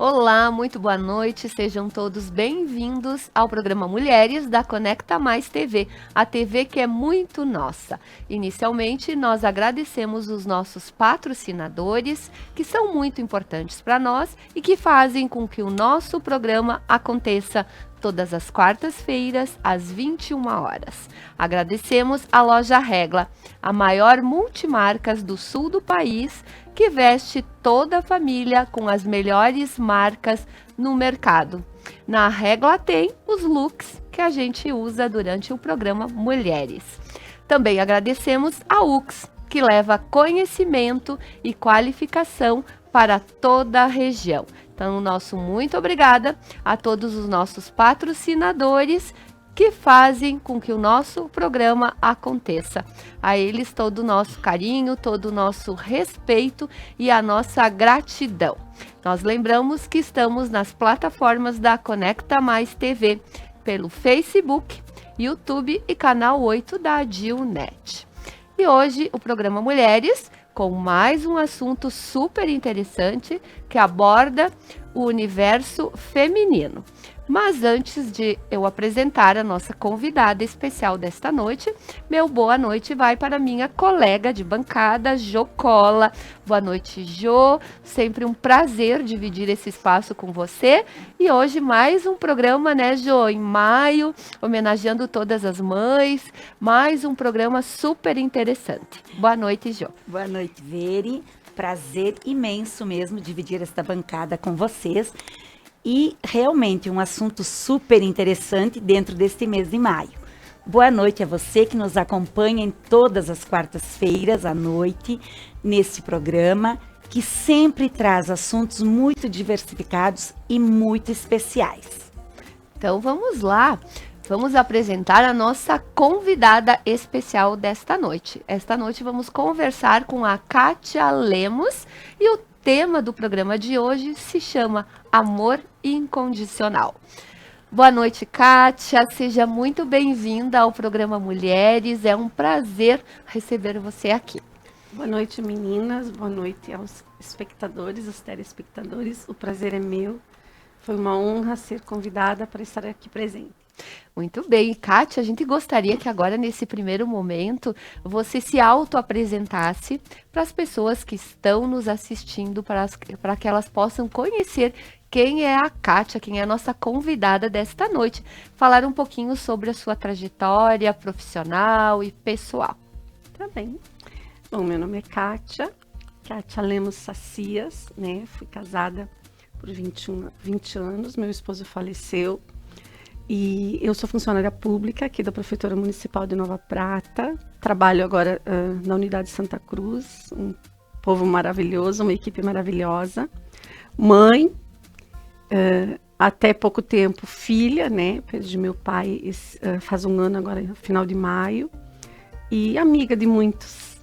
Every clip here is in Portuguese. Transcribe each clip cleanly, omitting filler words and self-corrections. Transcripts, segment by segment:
Olá, muito boa noite, sejam todos bem-vindos ao programa Mulheres da Conecta Mais TV, a TV que é muito nossa. Inicialmente, nós agradecemos os nossos patrocinadores, que são muito importantes para nós e que fazem com que o nosso programa aconteça todas as quartas-feiras, às 21 horas. Agradecemos a Loja Regla, a maior multimarcas do sul do país, que veste toda a família com as melhores marcas no mercado. Na Regla tem os looks que a gente usa durante o programa Mulheres. Também agradecemos a UX, que leva conhecimento e qualificação para toda a região. Então, nosso muito obrigada a todos os nossos patrocinadores que fazem com que o nosso programa aconteça. A eles todo o nosso carinho, todo o nosso respeito e a nossa gratidão. Nós lembramos que estamos nas plataformas da Conecta Mais TV, pelo Facebook, YouTube e canal 8 da Adilnet. E hoje o programa Mulheres, com mais um assunto super interessante que aborda o universo feminino. Mas antes de eu apresentar a nossa convidada especial desta noite, meu boa noite vai para minha colega de bancada, Jo Cola. Boa noite, Jo. Sempre um prazer dividir esse espaço com você. E hoje mais um programa, né, Jo, em maio, homenageando todas as mães. Mais um programa super interessante. Boa noite, Jo. Boa noite, Veri. Prazer imenso mesmo dividir esta bancada com vocês. E realmente um assunto super interessante dentro deste mês de maio. Boa noite a você que nos acompanha em todas as quartas-feiras à noite, nesse programa, que sempre traz assuntos muito diversificados e muito especiais. Então vamos lá, vamos apresentar a nossa convidada especial desta noite. Esta noite vamos conversar com a Kátia Lemos e o tema do programa de hoje se chama Amor Incondicional. Boa noite, Kátia. Seja muito bem-vinda ao programa Mulheres. É um prazer receber você aqui. Boa noite, meninas. Boa noite aos espectadores, aos telespectadores. O prazer é meu. Foi uma honra ser convidada para estar aqui presente. Muito bem, Kátia, a gente gostaria que agora, nesse primeiro momento, você se auto-apresentasse para as pessoas que estão nos assistindo, para que elas possam conhecer quem é a Kátia, quem é a nossa convidada desta noite. Falar um pouquinho sobre a sua trajetória profissional e pessoal. Tá bem. Bom, meu nome é Kátia Lemos Sacias, né? Fui casada por 20 anos, meu esposo faleceu. E eu sou funcionária pública aqui da Prefeitura Municipal de Nova Prata. Trabalho agora na Unidade Santa Cruz, um povo maravilhoso, uma equipe maravilhosa. Mãe, até pouco tempo filha, né? Perdi meu pai faz um ano agora, no final de maio. E amiga de muitos.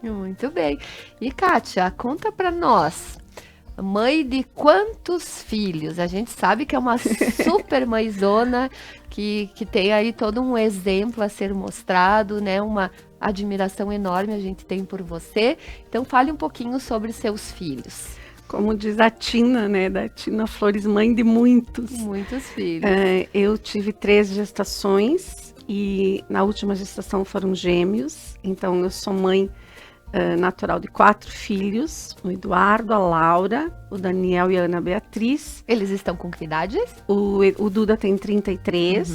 Muito bem. E Kátia, conta para nós. Mãe de quantos filhos? A gente sabe que é uma super mãezona, que tem aí todo um exemplo a ser mostrado, né? Uma admiração enorme a gente tem por você. Então, fale um pouquinho sobre seus filhos. Como diz a Tina, né? Da Tina Flores, mãe de muitos. Muitos filhos. Eu tive 3 gestações e na última gestação foram gêmeos. Então, eu sou mãe natural de 4 filhos, o Eduardo, a Laura, o Daniel e a Ana Beatriz. Eles estão com que idades? O Duda tem 33,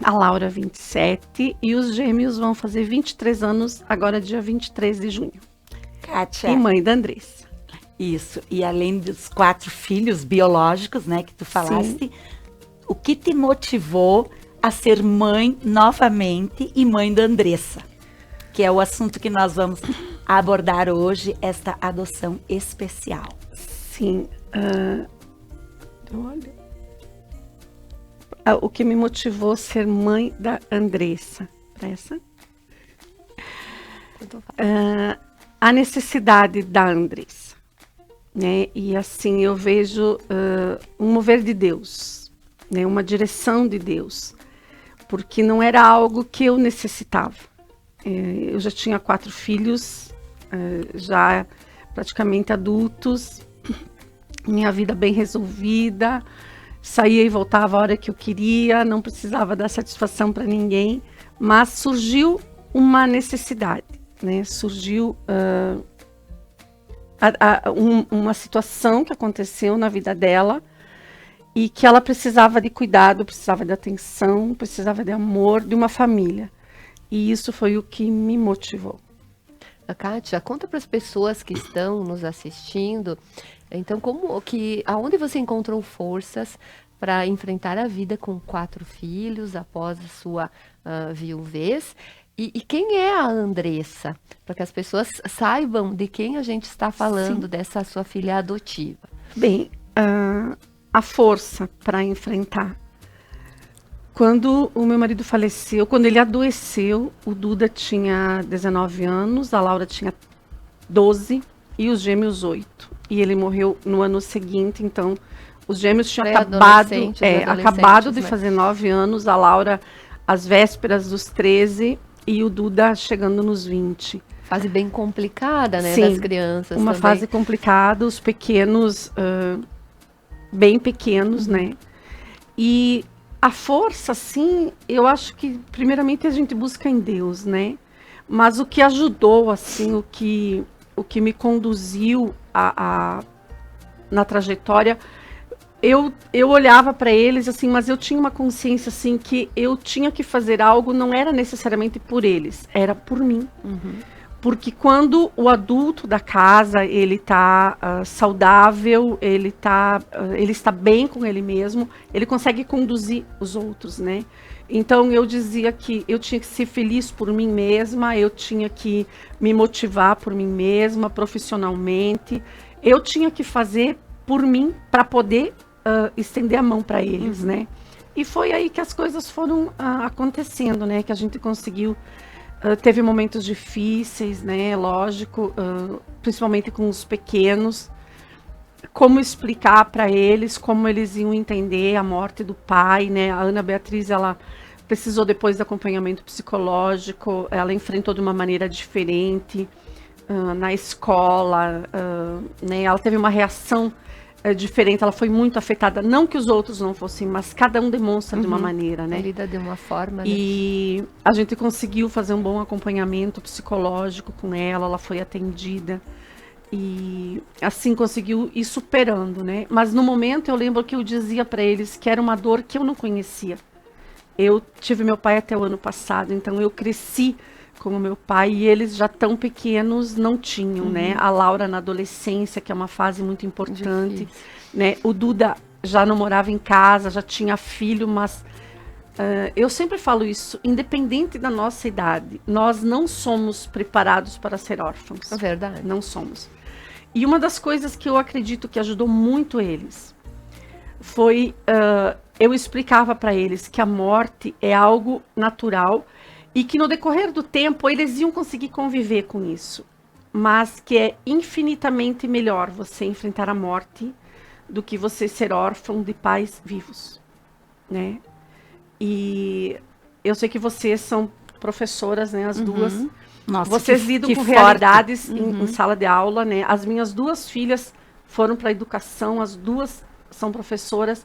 a Laura 27 e os gêmeos vão fazer 23 anos agora dia 23 de junho. Kátia. E mãe da Andressa. Isso, e além dos 4 filhos biológicos, né, que tu falaste, sim, o que te motivou a ser mãe novamente e mãe da Andressa? Que é o assunto que nós vamos abordar hoje, esta adoção especial. Sim. Olha. O que me motivou a ser mãe da Andressa? Essa? A necessidade da Andressa. Né? E assim, eu vejo um mover de Deus, né? Uma direção de Deus. Porque não era algo que eu necessitava. Eu já tinha 4 filhos, já praticamente adultos, minha vida bem resolvida, saía e voltava a hora que eu queria, não precisava dar satisfação para ninguém, mas surgiu uma necessidade, né? Surgiu uma situação que aconteceu na vida dela e que ela precisava de cuidado, precisava de atenção, precisava de amor, de uma família. E isso foi o que me motivou. Kátia, conta para as pessoas que estão nos assistindo, então, aonde você encontrou forças para enfrentar a vida com 4 filhos após a sua viuvez? E quem é a Andressa? Para que as pessoas saibam de quem a gente está falando, dessa sua filha adotiva. Bem, a força para enfrentar. Quando o meu marido faleceu, quando ele adoeceu, o Duda tinha 19 anos, a Laura tinha 12 e os gêmeos 8. E ele morreu no ano seguinte, então os gêmeos tinham acabado de fazer 9 anos, a Laura às vésperas dos 13 e o Duda chegando nos 20. Fase bem complicada, né, Sim, das crianças uma também. fase complicada, os pequenos, bem pequenos, né? E a força, sim, eu acho que primeiramente a gente busca em Deus, né? Mas o que ajudou, assim, o que me conduziu na trajetória, eu olhava para eles, assim, mas eu tinha uma consciência, assim, que eu tinha que fazer algo, não era necessariamente por eles, era por mim. Porque quando o adulto da casa, ele está saudável, ele está bem com ele mesmo, ele consegue conduzir os outros, né? Então, eu dizia que eu tinha que ser feliz por mim mesma, eu tinha que me motivar por mim mesma, profissionalmente. Eu tinha que fazer por mim para poder estender a mão para eles, né? E foi aí que as coisas foram acontecendo, né? Que a gente conseguiu... teve momentos difíceis, né? Lógico, principalmente com os pequenos. Como explicar para eles, como eles iam entender a morte do pai, né? A Ana Beatriz, ela precisou depois de acompanhamento psicológico, ela enfrentou de uma maneira diferente na escola, né? Ela teve uma reação diferente, ela foi muito afetada, não que os outros não fossem, mas cada um demonstra de uma maneira, né? Lida de uma forma, né? E a gente conseguiu fazer um bom acompanhamento psicológico com ela, ela foi atendida. E assim conseguiu ir superando, né? Mas no momento eu lembro que eu dizia para eles que era uma dor que eu não conhecia. Eu tive meu pai até o ano passado, então eu cresci com o meu pai e eles já tão pequenos não tinham, né? A Laura na adolescência, que é uma fase muito importante, né? O Duda já não morava em casa, já tinha filho, mas eu sempre falo isso, independente da nossa idade, nós não somos preparados para ser órfãos. É verdade. Não somos. E uma das coisas que eu acredito que ajudou muito eles foi, eu explicava para eles que a morte é algo natural e que no decorrer do tempo eles iam conseguir conviver com isso, mas que é infinitamente melhor você enfrentar a morte do que você ser órfão de pais vivos, né? E eu sei que vocês são professoras, né, as duas. Nossa, vocês lidam com realidades em sala de aula, né? As minhas 2 filhas foram para a educação, as 2 são professoras.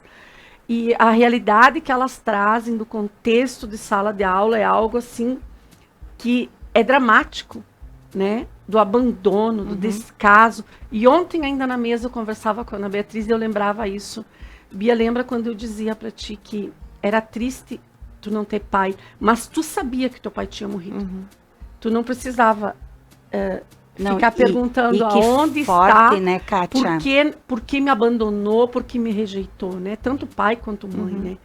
E a realidade que elas trazem do contexto de sala de aula é algo assim que é dramático, né? Do abandono, do descaso. E ontem ainda na mesa eu conversava com a Ana Beatriz e eu lembrava isso. Bia, lembra quando eu dizia para ti que era triste tu não ter pai, mas tu sabia que teu pai tinha morrido. Tu não precisava ficar perguntando aonde está, né, Kátia? por que me abandonou, por que me rejeitou, né? Tanto pai quanto mãe, né?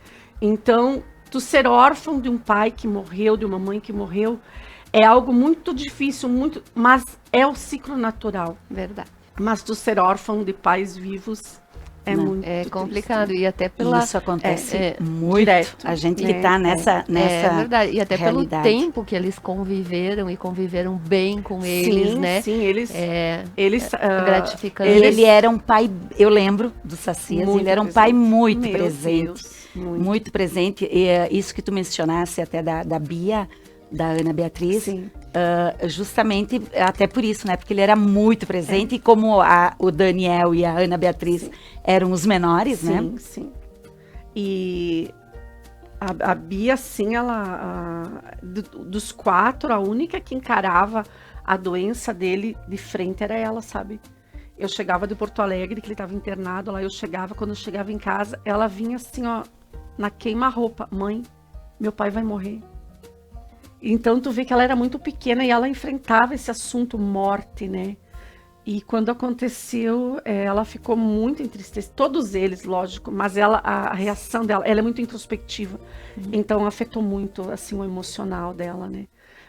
Então, tu ser órfão de um pai que morreu, de uma mãe que morreu, é algo muito difícil, mas é o ciclo natural. Verdade. Mas tu ser órfão de pais vivos é muito complicado. triste. E até pela... Isso acontece muito. Direto, a gente que está nessa É verdade. E até realidade. pelo tempo que eles conviveram e conviveram bem com eles, né? Sim, eles gratificante. Ele era um pai, eu lembro do Sacias, ele era um pai muito Meu presente. Deus, muito presente. E isso que tu mencionasse até da Bia, da Ana Beatriz. Sim. justamente até por isso, né? Porque ele era muito presente, e como o Daniel e a Ana Beatriz eram os menores, né? Sim, sim. E a Bia, assim, dos 4, a única que encarava a doença dele de frente era ela, sabe? Eu chegava de Porto Alegre, que ele estava internado lá, quando eu chegava em casa, ela vinha assim, ó, na queima-roupa. Mãe, meu pai vai morrer. Então, tu vê que ela era muito pequena e ela enfrentava esse assunto morte, né? E quando aconteceu, ela ficou muito entristecida. Todos eles, lógico, mas a reação dela, ela é muito introspectiva. Então, afetou muito, assim, o emocional dela, né?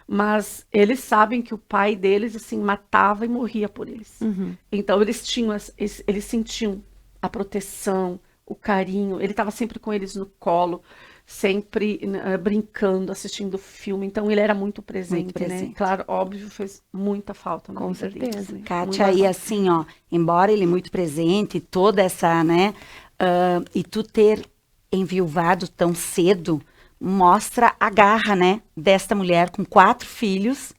Mas eles sabem que o pai deles, assim, matava e morria por eles. Então, eles sentiam a proteção, o carinho. Ele estava sempre com eles no colo, sempre brincando, assistindo filme. Então, ele era muito presente, né? Claro, óbvio, fez muita falta na Com vida certeza. deles, né? Kátia, e assim, ó, embora ele muito presente, toda essa, né, e tu ter enviuvado tão cedo, mostra a garra, né, desta mulher com 4 filhos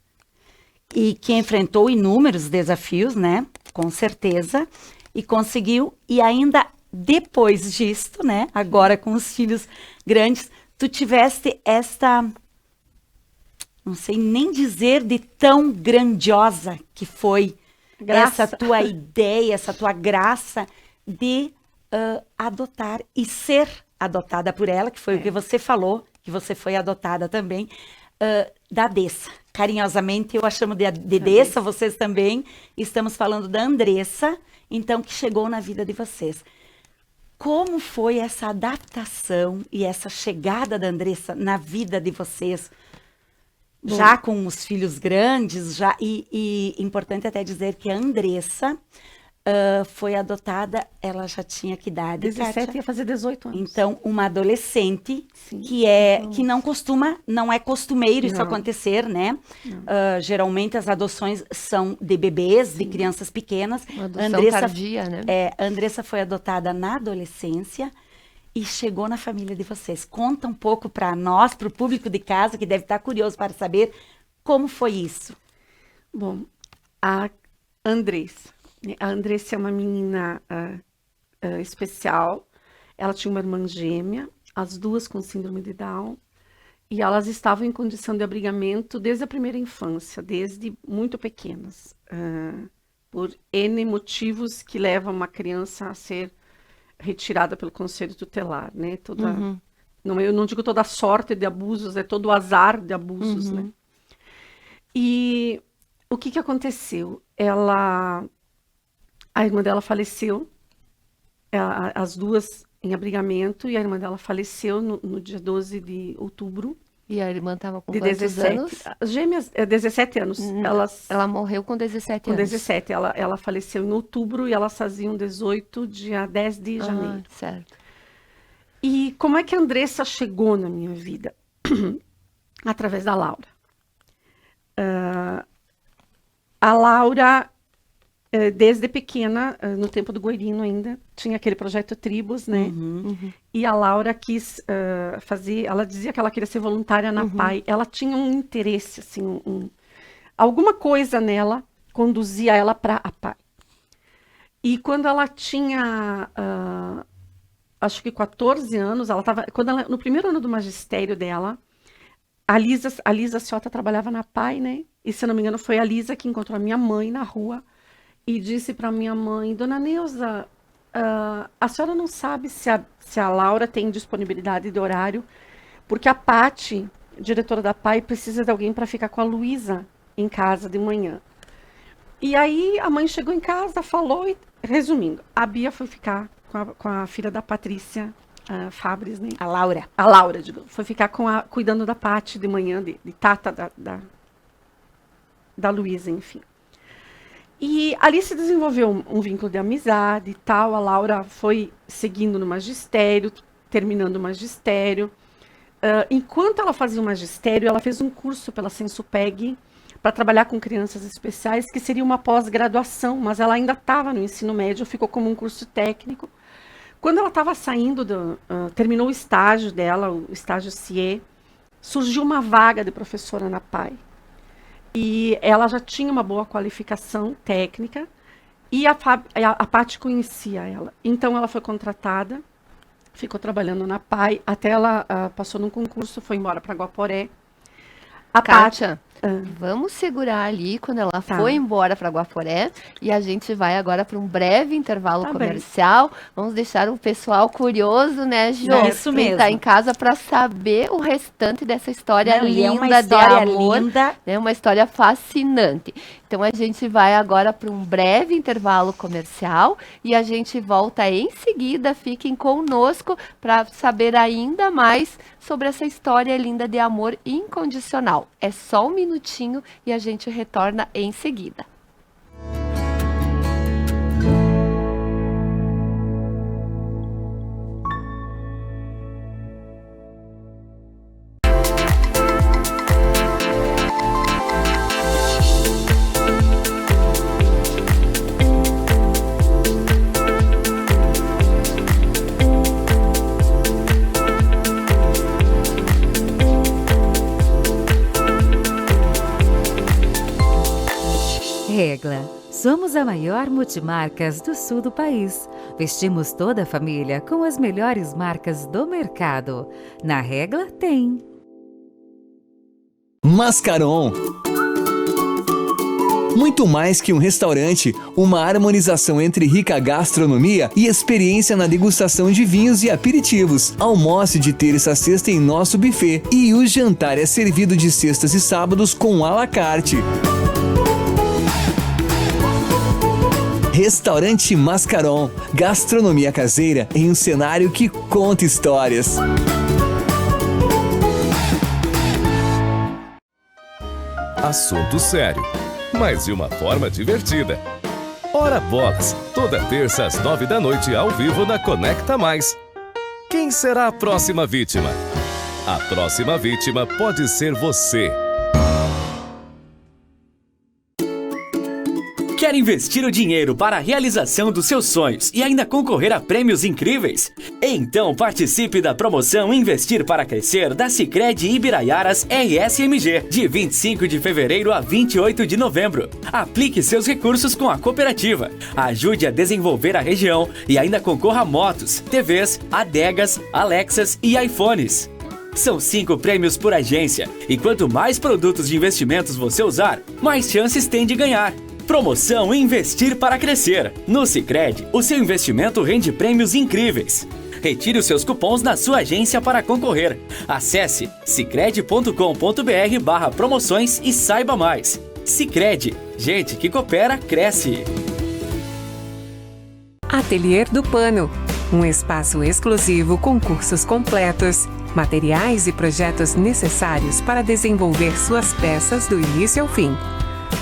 e que enfrentou inúmeros desafios, né, com certeza, e conseguiu, e ainda depois disto, né, agora com os filhos grandes, tu tiveste esta, não sei nem dizer de tão grandiosa que foi Graça. essa tua ideia, essa tua graça de adotar e ser adotada por ela, que foi o que você falou, que você foi adotada também, da Dessa. Carinhosamente eu a chamo de Dessa, vocês também. Estamos falando da Andressa, então, que chegou na vida de vocês. Como foi essa adaptação e essa chegada da Andressa na vida de vocês? Bom, Já com os filhos grandes, e importante até dizer que a Andressa foi adotada, ela já tinha que idade, 17 Kátia? ia fazer 18 anos. Então, uma adolescente Sim. que não é costumeiro isso Não. acontecer, né? Geralmente as adoções são de bebês, de crianças pequenas. Uma adoção tardia, né? A Andressa foi adotada na adolescência e chegou na família de vocês. Conta um pouco para nós, para o público de casa, que deve estar curioso para saber como foi isso. Bom, a Andressa é uma menina especial. Ela tinha uma irmã gêmea, as duas com síndrome de Down, e elas estavam em condição de abrigamento desde a primeira infância, desde muito pequenas, por N motivos que levam uma criança a ser retirada pelo conselho tutelar, né? Eu não digo toda a sorte de abusos, é todo o azar de abusos, né? E o que aconteceu? A irmã dela faleceu, as duas em abrigamento, e a irmã dela faleceu no dia 12 de outubro. E a irmã estava com de quantos 17 anos? As gêmeas, 17 anos. Ela morreu com 17 com anos. 17. Ela faleceu em outubro e elas faziam 18, dia 10 de janeiro. Certo. E como é que a Andressa chegou na minha vida? Através da Laura. A Laura, desde pequena, no tempo do Goirino ainda, tinha aquele projeto Tribos, né? E a Laura quis fazer, ela dizia que ela queria ser voluntária na PAI. Ela tinha um interesse, assim, alguma coisa nela conduzia ela para a PAI. E quando ela tinha, acho que 14 anos, no primeiro ano do magistério dela, a Lisa Ciota trabalhava na PAI, né? E, se eu não me engano, foi a Lisa que encontrou a minha mãe na rua e disse para minha mãe: Dona Neuza, a senhora não sabe se a Laura tem disponibilidade de horário, porque a Pati, diretora da PAI, precisa de alguém para ficar com a Luísa em casa de manhã. E aí a mãe chegou em casa, falou e, resumindo, a Bia foi ficar com a filha da Patrícia Fabres, né? A Laura. A Laura, foi ficar cuidando da Pati de manhã, de Tata da Luísa, enfim. E ali se desenvolveu um vínculo de amizade e tal. A Laura foi seguindo no magistério, terminando o magistério. Enquanto ela fazia o magistério, ela fez um curso pela Sensupeg para trabalhar com crianças especiais, que seria uma pós-graduação, mas ela ainda estava no ensino médio, ficou como um curso técnico. Quando ela estava saindo, terminou o estágio dela, o estágio CIE, surgiu uma vaga de professora na PAI. E ela já tinha uma boa qualificação técnica e a Paty conhecia ela. Então ela foi contratada, ficou trabalhando na PAI, até ela passou num concurso, foi embora para Guaporé. A Kátia, vamos segurar ali quando ela Tá. foi embora para Guaporé e a gente vai agora para um breve intervalo Tá comercial. Vamos deixar o pessoal curioso, né, Jô? É isso Quem tá mesmo. em casa para saber o restante dessa história Não, e é uma linda história de amor. linda. É uma história fascinante. Então a gente vai agora para um breve intervalo comercial e a gente volta em seguida. Fiquem conosco para saber ainda mais sobre essa história linda de amor incondicional. É só um minutinho e a gente retorna em seguida. Regla. Somos a maior multimarcas do sul do país. Vestimos toda a família com as melhores marcas do mercado. Na Regla tem. Mascaron. Muito mais que um restaurante, uma harmonização entre rica gastronomia e experiência na degustação de vinhos e aperitivos. Almoce de terça a sexta em nosso buffet e o jantar é servido de sextas e sábados com à la carte. Restaurante Mascaron, gastronomia caseira em um cenário que conta histórias. Assunto sério, mas de uma forma divertida. Ora Bolas, toda terça às 9 da noite ao vivo na Conecta Mais. Quem será a próxima vítima? A próxima vítima pode ser você. Quer investir o dinheiro para a realização dos seus sonhos e ainda concorrer a prêmios incríveis? Então participe da promoção Investir para Crescer da Sicredi Ibiraiaras RSMG, de 25 de fevereiro a 28 de novembro. Aplique seus recursos com a cooperativa, ajude a desenvolver a região e ainda concorra a motos, TVs, adegas, Alexas e iPhones. São 5 prêmios por agência e quanto mais produtos de investimentos você usar, mais chances tem de ganhar. Promoção Investir para Crescer. No Sicredi, o seu investimento rende prêmios incríveis. Retire os seus cupons na sua agência para concorrer. Acesse sicredi.com.br/promoções e saiba mais. Sicredi, gente que coopera, cresce. Ateliê do Pano, um espaço exclusivo com cursos completos, materiais e projetos necessários para desenvolver suas peças do início ao fim.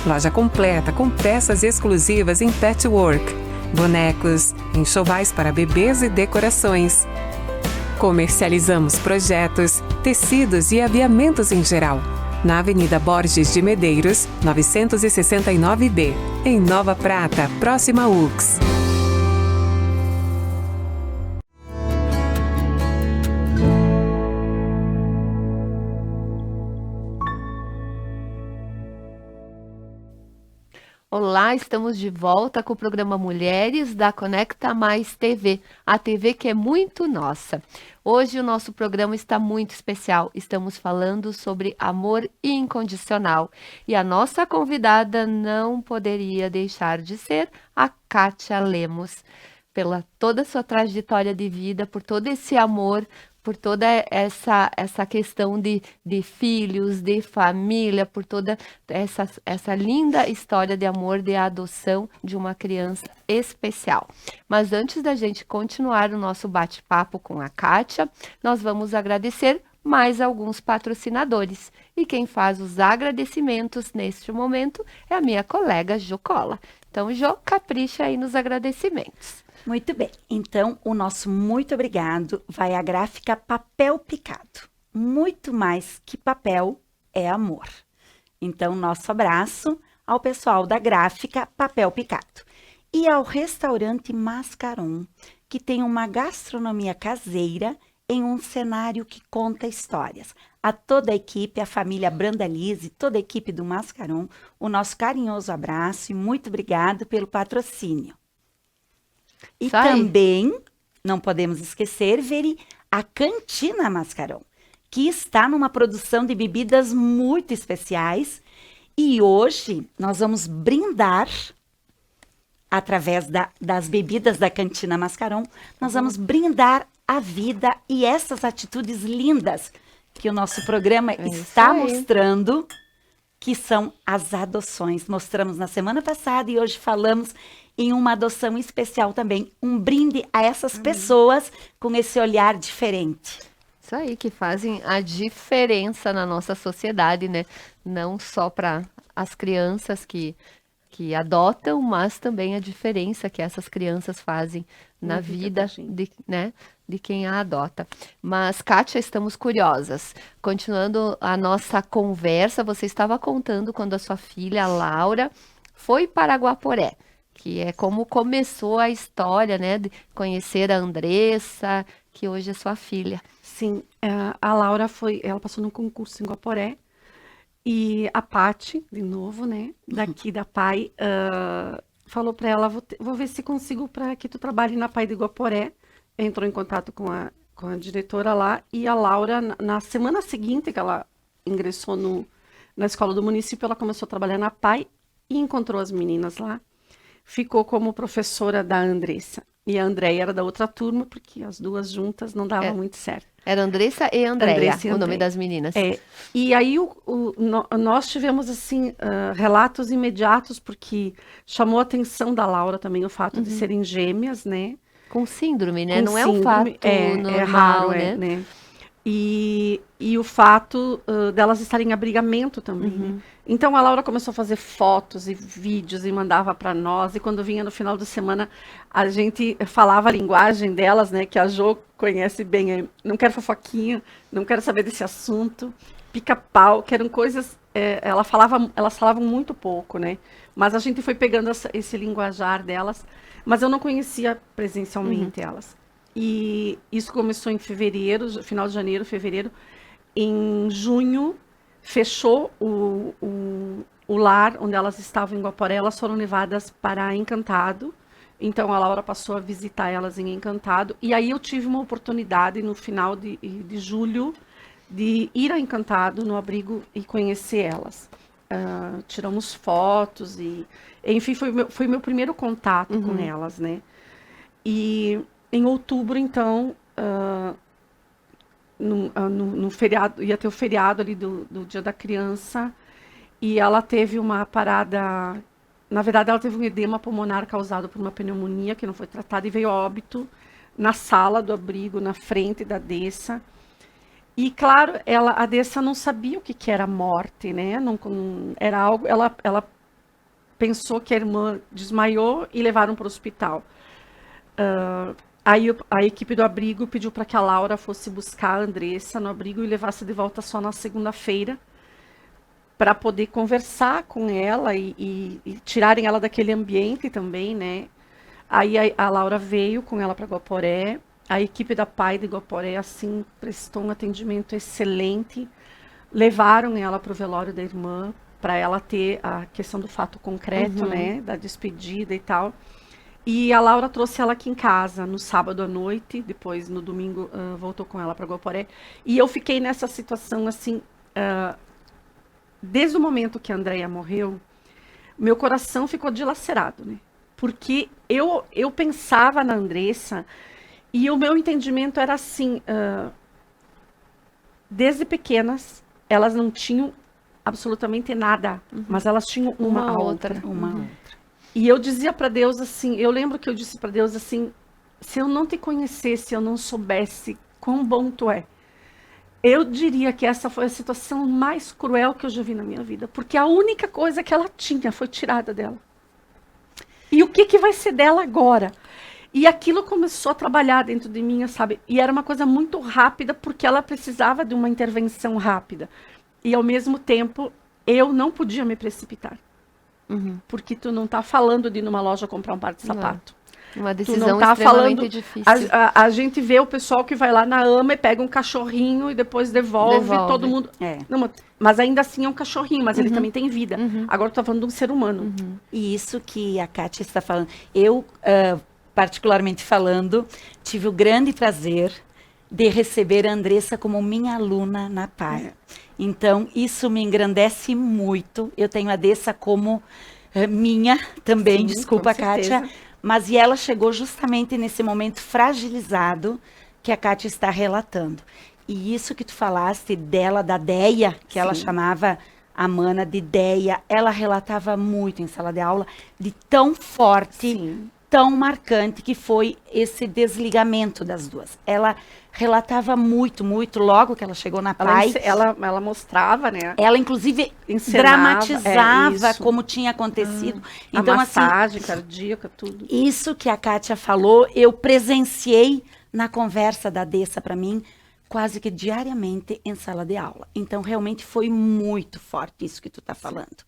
Loja completa com peças exclusivas em patchwork, bonecos, enxovais para bebês e decorações. Comercializamos projetos, tecidos e aviamentos em geral. Na Avenida Borges de Medeiros, 969B, em Nova Prata, próxima a UX. Olá, estamos de volta com o programa Mulheres da Conecta Mais TV, a TV que é muito nossa. Hoje o nosso programa está muito especial. Estamos falando sobre amor incondicional. E a nossa convidada não poderia deixar de ser a Kátia Lemos. Pela toda a sua trajetória de vida, por todo esse amor, por toda essa questão de filhos, de família, por toda essa linda história de amor, de adoção de uma criança especial. Mas antes da gente continuar o nosso bate-papo com a Kátia, nós vamos agradecer mais alguns patrocinadores. E quem faz os agradecimentos neste momento é a minha colega Jo Cola. Então, Jo, capricha aí nos agradecimentos. Muito bem, então o nosso muito obrigado vai à gráfica Papel Picado. Muito mais que papel é amor. Então, nosso abraço ao pessoal da gráfica Papel Picado. E ao restaurante Mascaron, que tem uma gastronomia caseira em um cenário que conta histórias. a toda a equipe, a família Brandalize, toda a equipe do Mascaron, o nosso carinhoso abraço e muito obrigado pelo patrocínio. E Isso aí. também, não podemos esquecer, Veri, a Cantina Mascaron, que está numa produção de bebidas muito especiais. E hoje nós vamos brindar, através das bebidas da Cantina Mascaron, nós vamos brindar a vida e essas atitudes lindas que o nosso programa está aí. mostrando, que são as adoções. Mostramos na semana passada e hoje falamos em uma adoção especial também. Um brinde a essas pessoas com esse olhar diferente. Isso aí, que fazem a diferença na nossa sociedade, né? Não só para as crianças que adotam, mas também a diferença que essas crianças fazem na vida de quem a adota. Mas, Kátia, estamos curiosas. Continuando a nossa conversa, você estava contando quando a sua filha, Laura, foi para Guaporé, que é como começou a história, né? De conhecer a Andressa, que hoje é sua filha. Sim, a Laura ela passou num concurso em Guaporé. E a Paty, de novo, né, daqui da PAI, falou para ela, vou ver se consigo para que tu trabalhe na PAI de Guaporé. Entrou em contato com a diretora lá, e a Laura, na semana seguinte que ela ingressou na escola do município, ela começou a trabalhar na PAI e encontrou as meninas lá. Ficou como professora da Andressa. E a Andréia era da outra turma, porque as duas juntas não davam muito certo. Era Andressa e Andréia, Andressa e o nome Andréia. das meninas. E aí nós tivemos assim relatos imediatos, porque chamou a atenção da Laura também o fato de serem gêmeas, né? Com síndrome, né? Com Não é um síndrome, fato normal, é raro, né? E o fato delas estarem em abrigamento também, né? Então a Laura começou a fazer fotos e vídeos e mandava para nós, e quando vinha no final de semana a gente falava a linguagem delas, né, que a Jo conhece bem, não quero fofoquinha, não quero saber desse assunto, pica-pau, que eram coisas, elas falavam muito pouco, né, mas a gente foi pegando esse linguajar delas, mas eu não conhecia presencialmente elas. E isso começou em fevereiro, final de janeiro, fevereiro. Em junho, fechou o lar onde elas estavam em Guaporé. Elas foram levadas para Encantado. Então, a Laura passou a visitar elas em Encantado. E aí eu tive uma oportunidade, no final de julho, de ir a Encantado, no abrigo, e conhecer elas. Tiramos fotos e... Enfim, foi meu primeiro contato com elas, né? E... Em outubro, então, no feriado, ia ter o feriado ali do Dia da Criança, e ela teve uma parada, na verdade ela teve um edema pulmonar causado por uma pneumonia que não foi tratada, e veio a óbito na sala do abrigo, na frente da Dessa. E claro, a Dessa não sabia o que era morte, né? Não, era algo, ela pensou que a irmã desmaiou e levaram para o hospital. Aí a equipe do abrigo pediu para que a Laura fosse buscar a Andressa no abrigo e levasse de volta só na segunda-feira, para poder conversar com ela e tirarem ela daquele ambiente também, né? Aí a Laura veio com ela para Guaporé. A equipe da PAI de Guaporé, assim, prestou um atendimento excelente. Levaram ela para o velório da irmã, para ela ter a questão do fato concreto, né? Da despedida e tal. E a Laura trouxe ela aqui em casa no sábado à noite, depois no domingo voltou com ela para Guaporé. E eu fiquei nessa situação assim, desde o momento que a Andréia morreu, meu coração ficou dilacerado, né? Porque eu pensava na Andressa e o meu entendimento era assim, desde pequenas, elas não tinham absolutamente nada, mas elas tinham uma outra. E eu dizia para Deus assim, eu lembro que eu disse para Deus assim, se eu não te conhecesse, eu não soubesse quão bom tu é, eu diria que essa foi a situação mais cruel que eu já vi na minha vida, porque a única coisa que ela tinha foi tirada dela. E o que vai ser dela agora? E aquilo começou a trabalhar dentro de mim, sabe? E era uma coisa muito rápida, porque ela precisava de uma intervenção rápida. E ao mesmo tempo, eu não podia me precipitar. Porque tu não tá falando de ir numa loja comprar um par de sapato. Uma Tu decisão não tá extremamente falando. difícil. A gente vê o pessoal que vai lá na AMA e pega um cachorrinho e depois devolve. Todo mundo. É. Não, mas ainda assim é um cachorrinho, mas ele também tem vida. Agora tu tá falando de um ser humano. E isso que a Kátia está falando. Eu, particularmente falando, tive o grande prazer de receber a Andressa como minha aluna na PAI. Então, isso me engrandece muito. Eu tenho a Dessa como minha também, Sim, desculpa, com certeza. Kátia. Mas e ela chegou justamente nesse momento fragilizado que a Kátia está relatando. E isso que tu falaste dela, da Deia, que ela chamava a Mana de Deia, ela relatava muito em sala de aula de tão forte, tão marcante que foi esse desligamento das duas. Ela relatava muito, muito, logo que ela chegou na PAI. Ela mostrava, né? Ela, inclusive, Encenava, dramatizava isso. como tinha acontecido. Então, Então, a assim, massagem cardíaca, tudo. isso que a Kátia falou, eu presenciei na conversa da Dessa para mim, quase que diariamente em sala de aula. Então, realmente foi muito forte isso que tu tá falando.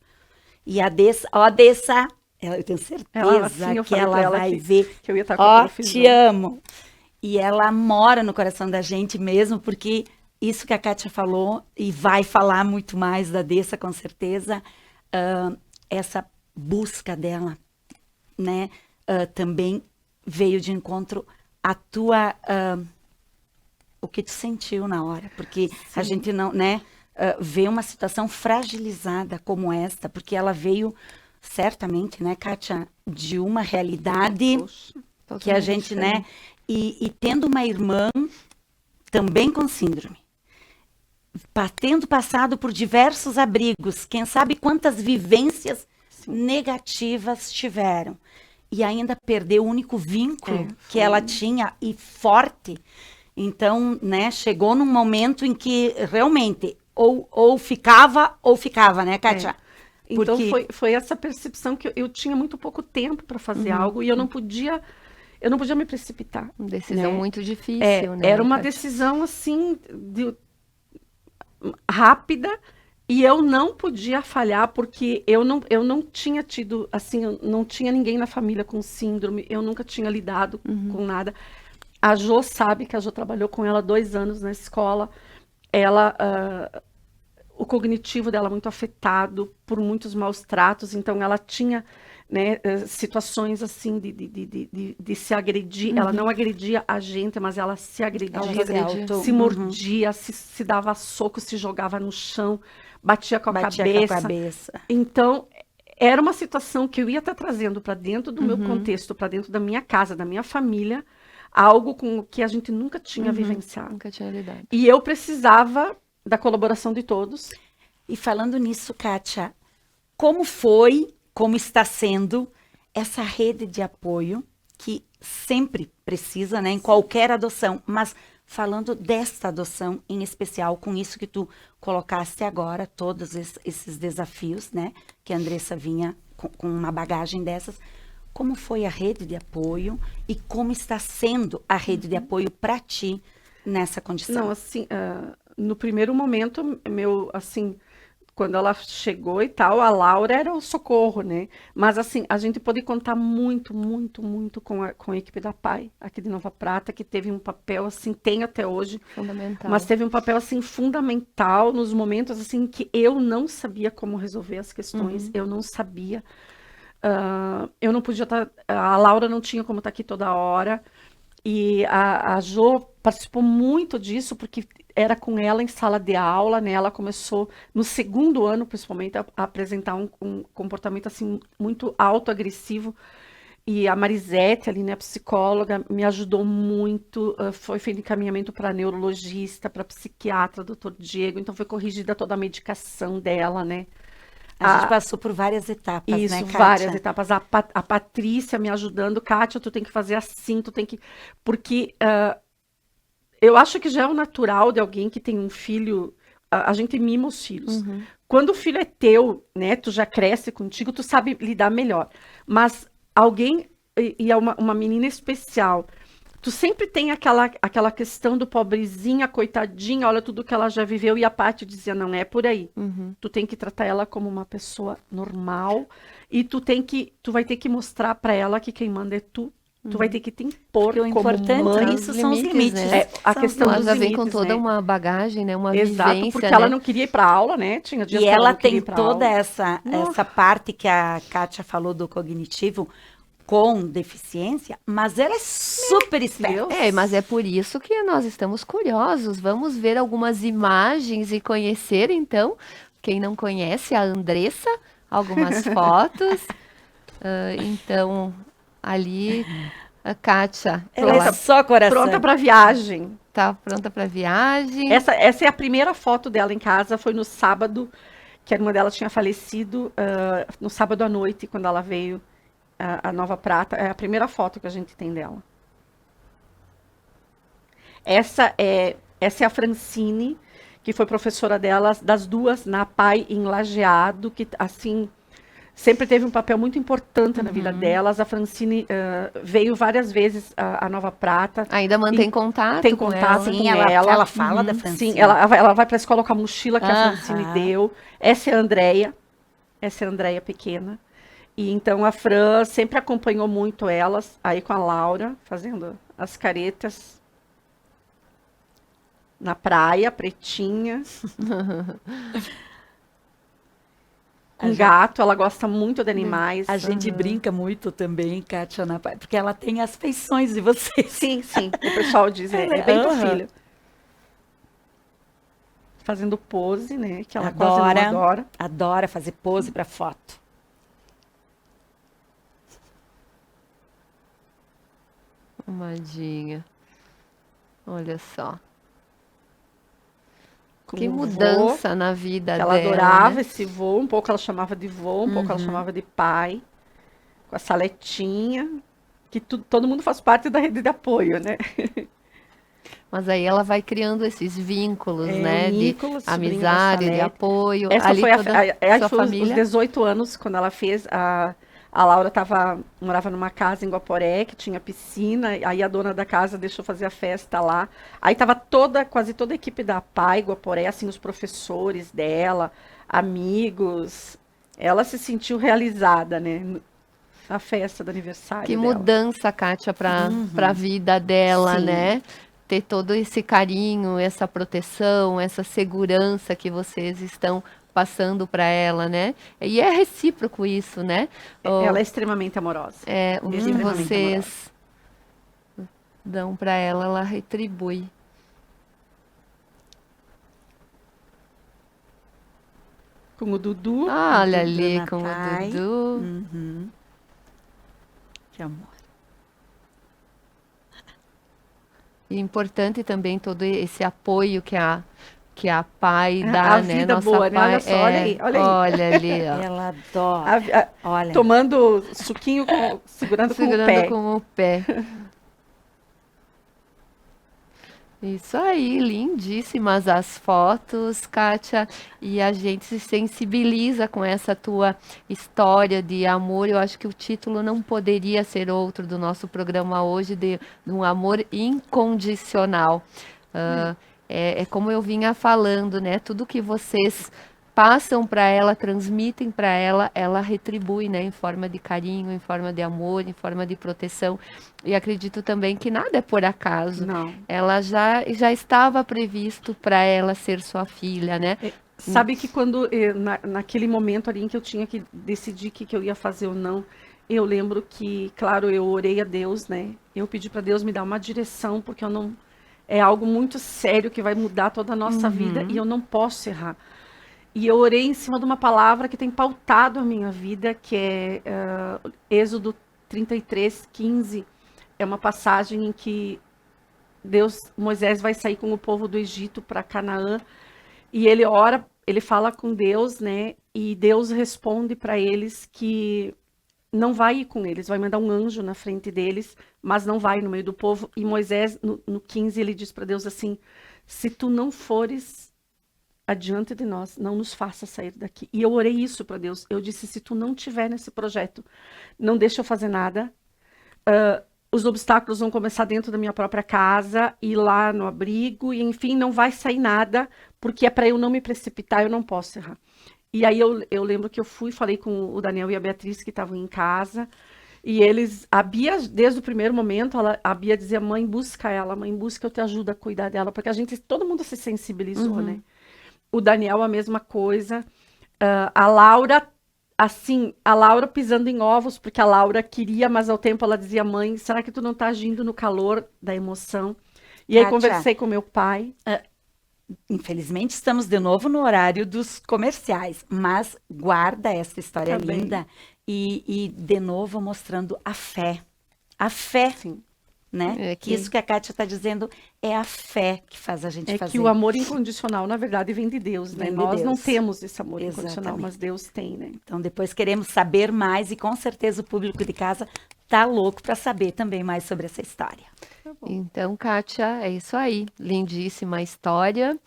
E a Dessa, eu tenho certeza assim, eu que falei pra ela ela vai que ver. eu ia estar com Ó, profissão. te amo. E ela mora no coração da gente mesmo, porque isso que a Kátia falou, e vai falar muito mais da Dessa, com certeza, essa busca dela, né, também veio de encontro à tua, o que tu sentiu na hora, porque a gente não, né, vê uma situação fragilizada como esta, porque ela veio, certamente, né, Kátia, de uma realidade que a gente, né, e tendo uma irmã também com síndrome, tendo passado por diversos abrigos, quem sabe quantas vivências negativas tiveram, e ainda perdeu o único vínculo que ela tinha e forte. Então, né, chegou num momento em que realmente ou ficava, né, Kátia? Então Porque- foi essa percepção que eu tinha muito pouco tempo para fazer algo e eu não podia me precipitar. Uma decisão né? muito difícil, né? Era uma Kátia? decisão assim rápida e eu não podia falhar porque eu não tinha tido assim, eu não tinha ninguém na família com síndrome, eu nunca tinha lidado com nada. A Jo sabe que a Jo trabalhou com ela 2 anos na escola. Ela o cognitivo dela muito afetado por muitos maus tratos, então ela tinha, né, situações assim de se agredir. Ela não agredia a gente, mas ela se agredia, se mordia, se dava soco, se jogava no chão, batia com a cabeça. Então, era uma situação que eu ia estar trazendo para dentro do meu contexto, para dentro da minha casa, da minha família, algo com o que a gente nunca tinha vivenciado. Nunca tinha lidado. E eu precisava da colaboração de todos. E falando nisso, Kátia, como foi, como está sendo essa rede de apoio que sempre precisa, né, em qualquer adoção, mas falando desta adoção em especial, com isso que tu colocaste agora, todos esses desafios, né, que a Andressa vinha com uma bagagem dessas, como foi a rede de apoio e como está sendo a rede de apoio para ti nessa condição? Não, assim, no primeiro momento, assim, quando ela chegou e tal, a Laura era o socorro, né? Mas, assim, a gente pode contar muito, muito, muito com a equipe da PAI, aqui de Nova Prata, que teve um papel, assim, tem até hoje, Fundamental. mas teve um papel, assim, fundamental nos momentos, assim, que eu não sabia como resolver as questões, eu não sabia. Eu não podia estar... A Laura não tinha como estar aqui toda hora, e a Jo participou muito disso, porque era com ela em sala de aula, né? Ela começou, no 2º ano, principalmente, a apresentar um comportamento, assim, muito autoagressivo. E a Marisete, ali, né, psicóloga, me ajudou muito. Foi feito encaminhamento para neurologista, para psiquiatra, doutor Diego. Então, foi corrigida toda a medicação dela, né? A gente passou por várias etapas, Isso, né, Kátia? várias etapas. A Patrícia me ajudando. Kátia, tu tem que fazer assim, tu tem que... Porque eu acho que já é o natural de alguém que tem um filho... A gente mima os filhos. Quando o filho é teu, né, tu já cresce contigo, tu sabe lidar melhor. Mas alguém, e é uma menina especial... Tu sempre tem aquela questão do pobrezinha, coitadinha, olha tudo que ela já viveu. E a Paty dizia, não é por aí. Tu tem que tratar ela como uma pessoa normal. E tu vai ter que mostrar para ela que quem manda é tu tu vai ter que te impor Porque o como importante mãe. nisso são os limites, limites. né? É, a São questão Ela dos já vem com limites, toda né? uma bagagem, né? Uma Exato, vivência, porque né? ela não queria ir para aula, né? Tinha dias E que ela ela não queria tem ir pra toda aula. essa parte que a Kátia falou do cognitivo com deficiência, mas ela é super esperta. Deus. Mas é por isso que nós estamos curiosos. Vamos ver algumas imagens e conhecer, então, quem não conhece, a Andressa, algumas fotos. Então, ali, a Kátia, Ela ela é só coração. Pronta para viagem. tá pronta para viagem. Essa é a primeira foto dela em casa, foi no sábado, que a irmã dela tinha falecido, no sábado à noite, quando ela veio, a Nova Prata. É a primeira foto que a gente tem dela. Essa é a Francine, que foi professora delas, das duas, na PAI em Lajeado, que, assim, sempre teve um papel muito importante na vida delas. A Francine veio várias vezes a Nova Prata. Ainda mantém contato Tem com contato ela. Sim, com ela fala da Francine. Sim, ela vai para a escola com a mochila que a Francine Aham. deu. Essa é a Andréia. Essa é a Andréia pequena. E então a Fran sempre acompanhou muito elas, aí com a Laura, fazendo as caretas na praia, pretinha. Com gato, ela gosta muito de animais. A gente brinca muito também, Kátia, porque ela tem as feições de vocês. Sim, sim. O pessoal diz, é bem pro Aham. filho. Fazendo pose, né? Que ela quase não adora. Adora fazer pose para foto. Amadinha. Olha só. Com Que o vô, mudança na vida que ela dela, adorava né? esse vô, um pouco ela chamava de vô, um pouco ela chamava de pai, com a saletinha, que todo mundo faz parte da rede de apoio, né? Mas aí ela vai criando esses vínculos, né? Nicolas, De sobrinho da amizade, de Salete. apoio. Essa Ali foi toda sua sua foi os família. 18 anos, quando ela fez, a Laura morava numa casa em Guaporé, que tinha piscina, aí a dona da casa deixou fazer a festa lá. Aí tava quase toda a equipe da PAI, Guaporé, assim, os professores dela, amigos. Ela se sentiu realizada, né? A festa do aniversário Que dela. mudança, Kátia, para a vida dela, Sim. né? Ter todo esse carinho, essa proteção, essa segurança que vocês estão passando para ela, né? E é recíproco isso, né? Ela é extremamente amorosa. O que extremamente vocês dão para ela, ela retribui. Com o Dudu. Olha Dudu ali na com pai. o Dudu. Uhum. Que amor. E importante também todo esse apoio que a PAI A dá, né? vida Nossa boa, né? PAI Olha só, olha aí, olha aí. olha ali, ó. Ela adora. Olha. Tomando suquinho, segurando com o pé. Segurando com o pé. Isso aí, lindíssimas as fotos, Kátia, e a gente se sensibiliza com essa tua história de amor. Eu acho que o título não poderia ser outro do nosso programa hoje, de um amor incondicional. É como eu vinha falando, né? Tudo que vocês passam para ela, transmitem para ela, ela retribui, né? Em forma de carinho, em forma de amor, em forma de proteção. E acredito também que nada é por acaso. Não. Ela já estava previsto para ela ser sua filha, né? Sabe que quando, naquele momento ali em que eu tinha que decidir o que eu ia fazer ou não, eu lembro que, claro, eu orei a Deus, né? Eu pedi para Deus me dar uma direção, porque eu não... É algo muito sério que vai mudar toda a nossa vida e eu não posso errar. E eu orei em cima de uma palavra que tem pautado a minha vida, que é Êxodo 33:15. É uma passagem em que Moisés vai sair com o povo do Egito para Canaã, e ele ora, ele fala com Deus, né? E Deus responde para eles que não vai ir com eles, vai mandar um anjo na frente deles, mas não vai no meio do povo. E Moisés, no 15, ele diz para Deus assim: se tu não fores adiante de nós, não nos faça sair daqui. E eu orei isso para Deus. Eu disse: se tu não tiver nesse projeto, não deixa eu fazer nada. Os obstáculos vão começar dentro da minha própria casa, e lá no abrigo, e enfim, não vai sair nada, porque é para eu não me precipitar, eu não posso errar. E aí eu lembro que eu falei com o Daniel e a Beatriz, que estavam em casa, E a Bia, desde o primeiro momento, a Bia dizia, mãe, busca ela, mãe, busca, eu te ajudo a cuidar dela, porque todo mundo se sensibilizou, né? O Daniel, a mesma coisa. A Laura, assim, a Laura pisando em ovos, porque a Laura queria, mas ao tempo ela dizia, mãe, será que tu não tá agindo no calor da emoção? E aí conversei com meu pai. Infelizmente, estamos de novo no horário dos comerciais, mas guarda essa história linda e de novo mostrando a fé. A fé, sim, né? Isso que a Kátia está dizendo é a fé que faz a gente fazer. É que o amor incondicional, na verdade, vem de Deus, né? Nós não temos esse amor incondicional, mas Deus tem, né? Então, depois queremos saber mais e com certeza o público de casa tá louco para saber também mais sobre essa história. Então, Kátia, é isso aí. Lindíssima história.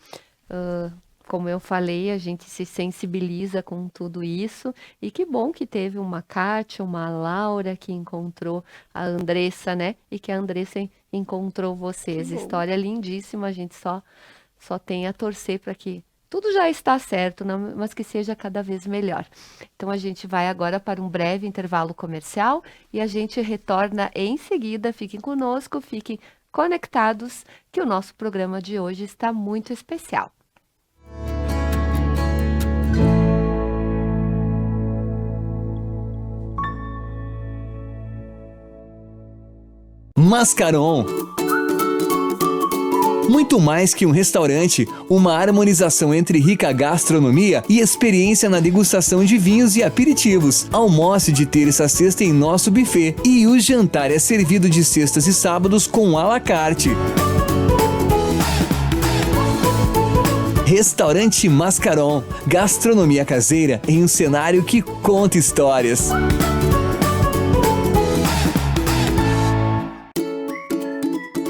Como eu falei, a gente se sensibiliza com tudo isso. E que bom que teve uma Kátia, uma Laura que encontrou a Andressa, né? E que a Andressa encontrou vocês. História lindíssima. A gente só tem a torcer para que tudo já está certo, mas que seja cada vez melhor. Então, a gente vai agora para um breve intervalo comercial e a gente retorna em seguida. Fiquem conosco, fiquem conectados, que o nosso programa de hoje está muito especial. Mascaron. Muito mais que um restaurante, uma harmonização entre rica gastronomia e experiência na degustação de vinhos e aperitivos. Almoce de terça a sexta em nosso buffet e o jantar é servido de sextas e sábados com à la carte. Restaurante Mascaron, gastronomia caseira em um cenário que conta histórias.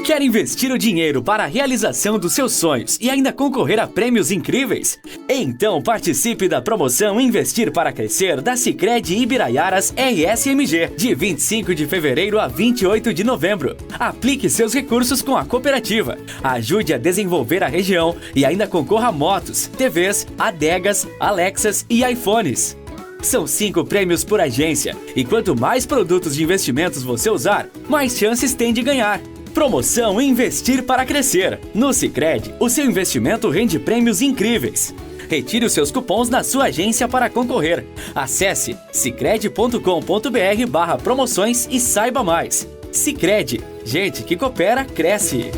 Quer investir o dinheiro para a realização dos seus sonhos e ainda concorrer a prêmios incríveis? Então participe da promoção Investir para Crescer da Sicredi Ibiraiaras RSMG, de 25 de fevereiro a 28 de novembro. Aplique seus recursos com a cooperativa, ajude a desenvolver a região e ainda concorra a motos, TVs, adegas, Alexas e iPhones. São 5 prêmios por agência e quanto mais produtos de investimentos você usar, mais chances tem de ganhar. Promoção Investir para Crescer. No Sicredi, o seu investimento rende prêmios incríveis. Retire os seus cupons na sua agência para concorrer. Acesse sicredi.com.br/promoções e saiba mais. Sicredi, gente que coopera, cresce.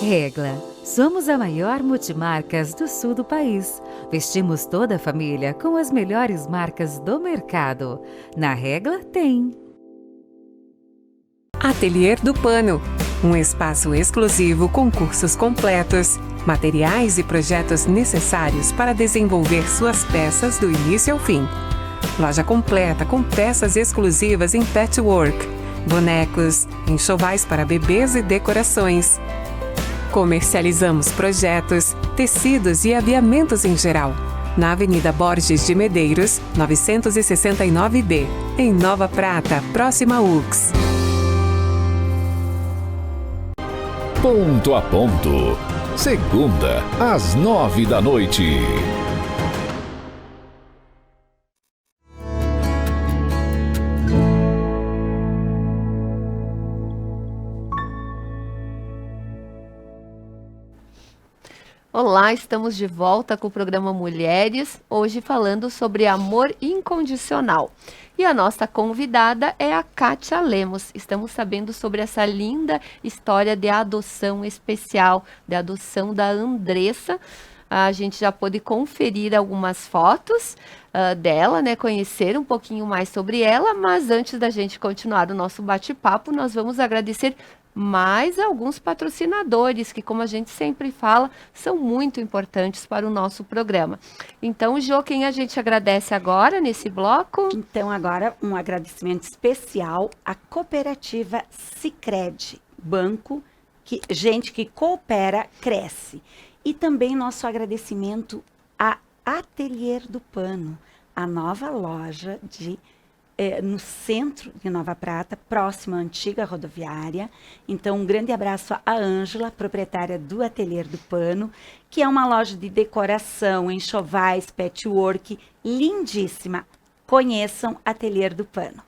Regla. Somos a maior multimarcas do sul do país. Vestimos toda a família com as melhores marcas do mercado. Na Regla tem. Ateliê do Pano. Um espaço exclusivo com cursos completos, materiais e projetos necessários para desenvolver suas peças do início ao fim. Loja completa com peças exclusivas em patchwork, bonecos, enxovais para bebês e decorações. Comercializamos projetos, tecidos e aviamentos em geral. Na Avenida Borges de Medeiros, 969B, em Nova Prata, próxima a UX. Ponto a Ponto. Segunda, às 9h. Olá, estamos de volta com o programa Mulheres, hoje falando sobre amor incondicional. E a nossa convidada é a Kátia Lemos. Estamos sabendo sobre essa linda história de adoção especial, de adoção da Andressa. A gente já pôde conferir algumas fotos dela, né? Conhecer um pouquinho mais sobre ela, mas antes da gente continuar o nosso bate-papo, nós vamos agradecer mais alguns patrocinadores que, como a gente sempre fala, são muito importantes para o nosso programa. Então, Jô, quem a gente agradece agora nesse bloco? Então, agora um agradecimento especial à cooperativa Sicredi, banco que gente que coopera, cresce. E também nosso agradecimento a Ateliê do Pano, a nova loja no centro de Nova Prata, próxima à antiga rodoviária. Então, um grande abraço à Ângela, proprietária do Ateliê do Pano, que é uma loja de decoração, enxovais, patchwork, lindíssima. Conheçam Ateliê do Pano.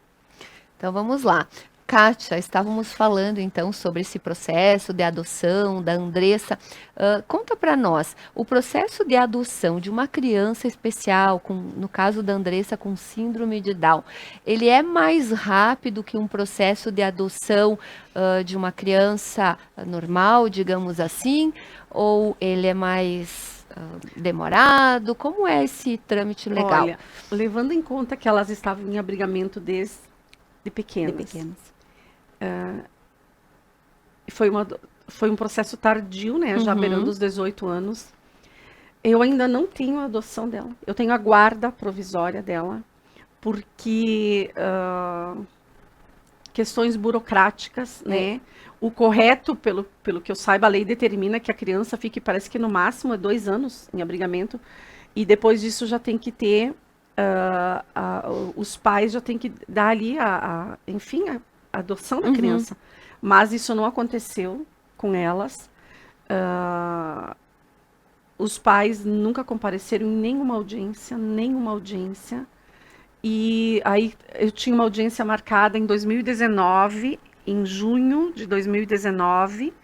Então vamos lá. Kátia, estávamos falando então sobre esse processo de adoção da Andressa. Conta para nós, o processo de adoção de uma criança especial, no caso da Andressa com síndrome de Down, ele é mais rápido que um processo de adoção de uma criança normal, digamos assim, ou ele é mais demorado? Como é esse trâmite legal? Olha, levando em conta que elas estavam em abrigamento desde pequenas. Foi um processo tardio, né? Já beirando os 18 anos. Eu ainda não tenho a adoção dela. Eu tenho a guarda provisória dela, porque questões burocráticas, né? O correto, pelo que eu saiba, a lei determina que a criança fique, parece que no máximo 2 anos em abrigamento, e depois disso já tem que ter, os pais já tem que dar ali, enfim, a adoção da criança. Mas isso não aconteceu com elas. Os pais nunca compareceram em nenhuma audiência. E aí eu tinha uma audiência marcada em 2019, em junho de 2019.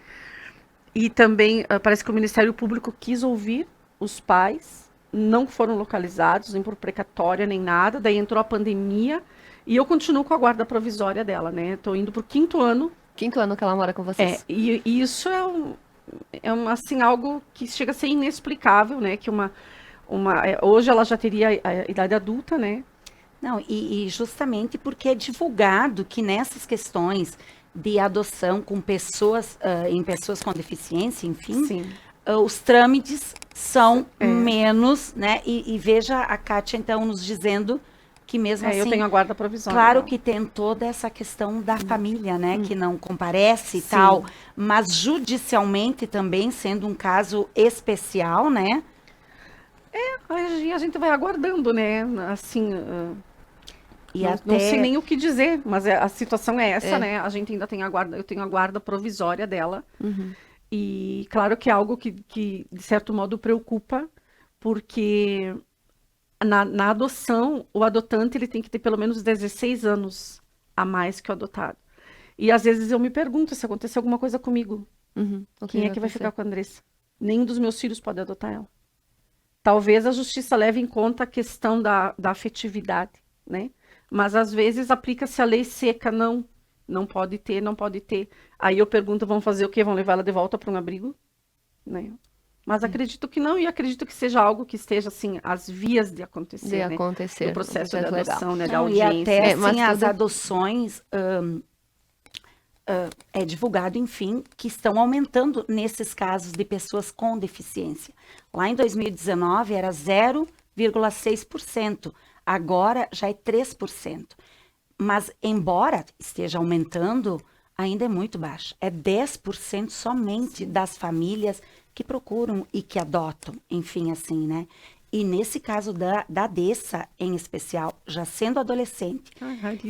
E também parece que o Ministério Público quis ouvir os pais, não foram localizados, nem por precatória, nem nada. Daí entrou a pandemia. E eu continuo com a guarda provisória dela, né? Estou indo para o 5º ano. 5º ano que ela mora com vocês. E isso assim, algo que chega a ser inexplicável, né? Que hoje ela já teria a idade adulta, né? Não, e justamente porque é divulgado que nessas questões de adoção com pessoas, em pessoas com deficiência, enfim, os trâmites são menos, né? E veja a Kátia, então, nos dizendo que mesmo assim, eu tenho a guarda provisória. Claro que tem toda essa questão da família, né, que não comparece e tal, mas judicialmente também sendo um caso especial, né? A gente vai aguardando, né, assim, não sei nem o que dizer, mas a situação é essa, né, a gente ainda tem eu tenho a guarda provisória dela, e claro que é algo que de certo modo preocupa, porque na adoção, o adotante ele tem que ter pelo menos 16 anos a mais que o adotado. E às vezes eu me pergunto se acontecer alguma coisa comigo. Quem é que vai ficar com a Andressa? Nenhum dos meus filhos pode adotar ela. Talvez a justiça leve em conta a questão da afetividade, né? Mas às vezes aplica-se a lei seca, não pode ter. Aí eu pergunto, vão fazer o quê? Vão levar ela de volta para um abrigo? Né? Mas acredito que não, e acredito que seja algo que esteja, assim, às vias de acontecer, né? No processo de adoção, né? Da audiência. E até, assim, as adoções, é divulgado, enfim, que estão aumentando nesses casos de pessoas com deficiência. Lá em 2019 era 0,6%, agora já é 3%. Mas, embora esteja aumentando, ainda é muito baixo. É 10% somente das famílias que procuram e que adotam, enfim, assim, né? E nesse caso da Dessa, em especial, já sendo adolescente,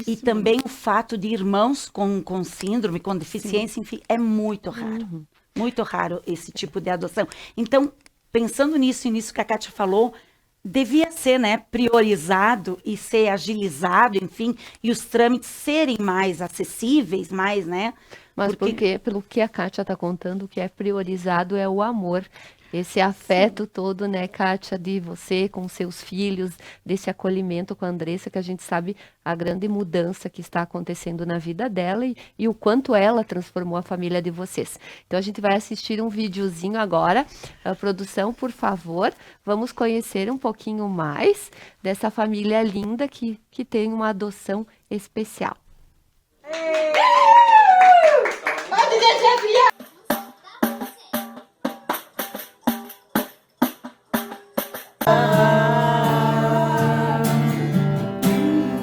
e também o fato de irmãos com síndrome, com deficiência, enfim, é muito raro. Muito raro esse tipo de adoção. Então, pensando nisso que a Kátia falou, devia ser, né, priorizado e ser agilizado, enfim, e os trâmites serem mais acessíveis, mais, né? Mas porque pelo que a Kátia está contando, o que é priorizado é o amor. Esse afeto todo, né, Kátia, de você com seus filhos, desse acolhimento com a Andressa, que a gente sabe a grande mudança que está acontecendo na vida dela e o quanto ela transformou a família de vocês. Então a gente vai assistir um videozinho agora. A produção, por favor, vamos conhecer um pouquinho mais dessa família linda que tem uma adoção especial.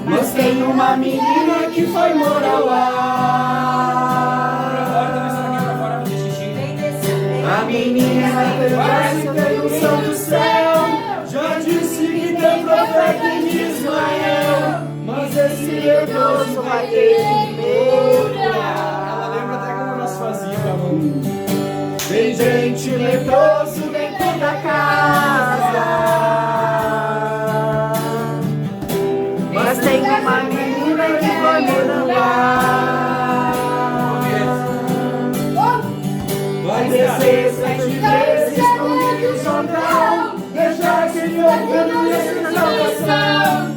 Mas tem uma menina que foi morar lá. A menina unção do céu. Já disse que tem profeta em Israel, mas esse leproso vai ter que mergulhar. Ela lembra até como nós fazíamos. Tem gente leproso dentro da casa, mas tem uma menina que vai morangar. Vai descer 7 vezes comigo o Jordão, deixar que ele organize a salvação.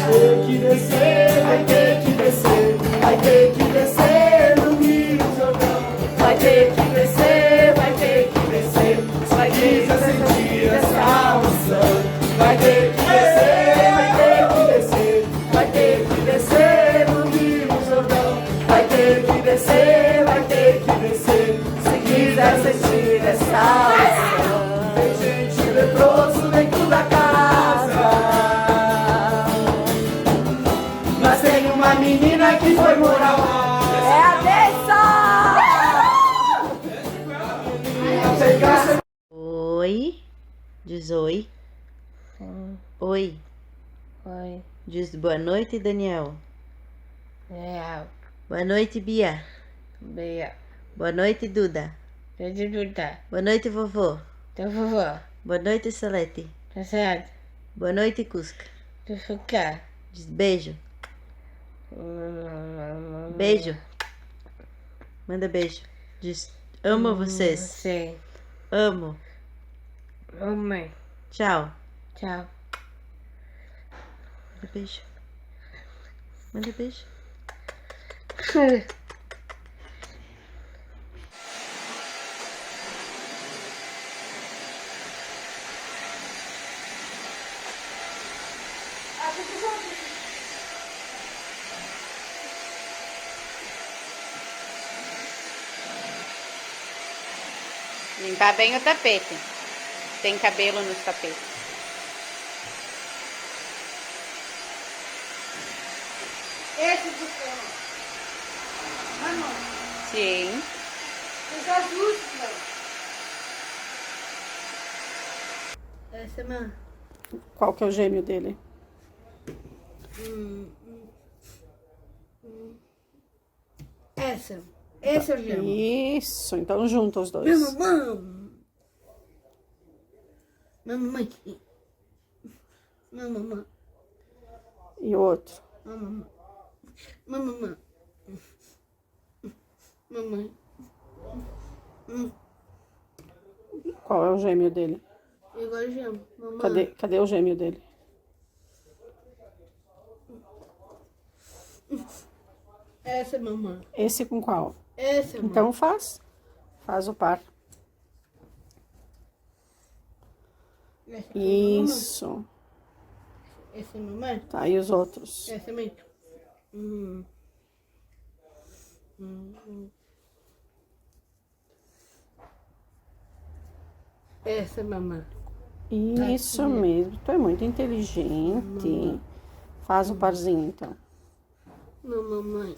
Ter que descer, vai ter que descer, vai ter que descer no Rio Jordão. Vai ter que descer, vai ter que descer, vai ter que sentir essa unção. Vai ter que descer, vai ter que descer, vai ter que descer no Rio Jordão. Vai ter que descer, vai ter que descer, se quiser sentir essa unção. Tem gente leproso dentro da casa, mas tem uma menina que foi morar lá. É a Deissa! Oi, diz oi. Oi. Oi. Diz boa noite, Daniel. Real. Boa noite, Bia. Bia. Boa noite, Duda. Duda. Boa noite, vovô. Teu vovô. Boa noite, Salete. Tá certo. Boa noite, Cusca. Tu ficar. Diz beijo. Beijo. Manda beijo. Diz amo vocês. Sim. Amo. Mãe. Tchau. Tchau. Manda beijo. Manda beijo. Limpar bem o tapete. Tem cabelo nos tapetes. Esse do cão. Mamãe. Sim. Os azuis, não. Essa é mãe. Qual que é o gêmeo dele? Essa. Esse é o gêmeo. Isso, então junta os dois. Mamãe. Mamãe. E o outro? Mamãe. Mamãe. Mamãe. Qual é o gêmeo dele? Igual o gêmeo. Mamãe. Cadê o gêmeo dele? Essa é mamãe. Esse com qual? Essa é mamãe. Então faz o par. Isso. Essa é mamãe? Tá, e os outros? Essa é mãe. Essa é mamãe. Isso mesmo. Tu é muito inteligente. Faz o parzinho, então. Não, mamãe.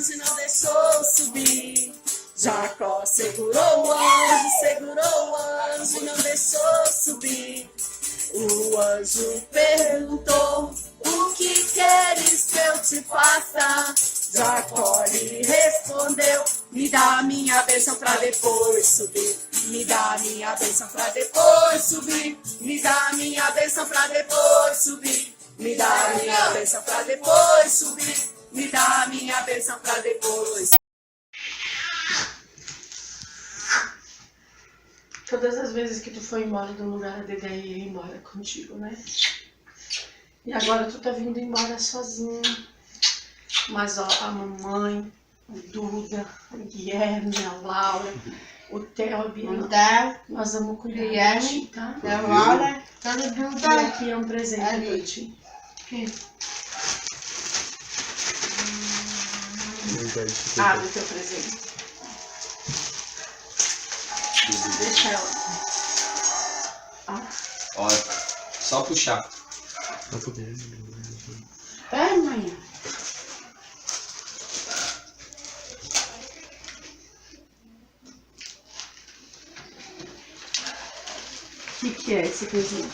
anjo não deixou subir. Jacó segurou o anjo, não deixou subir. O anjo perguntou: o que queres que eu te faça? Jacó lhe respondeu: me dá minha bênção pra depois subir. Me dá minha bênção pra depois subir. Me dá minha bênção pra depois subir. Me dá minha bênção pra depois subir. Me dá minha bênção pra depois. Todas as vezes que tu foi embora do lugar, a Dedé ia embora contigo, né? E agora tu tá vindo embora sozinho. Mas ó, a mamãe, o Duda, o Guilherme, a Laura, o Theo, a Bia. Tá. Nós vamos cuidar Viagem. de ti, tá? Da hora. Todo E mundo. aqui é um presente Ali. pra ti. Abre o teu presente. Deixa ela. Ó, só puxar. É, mãe. O que é esse presente?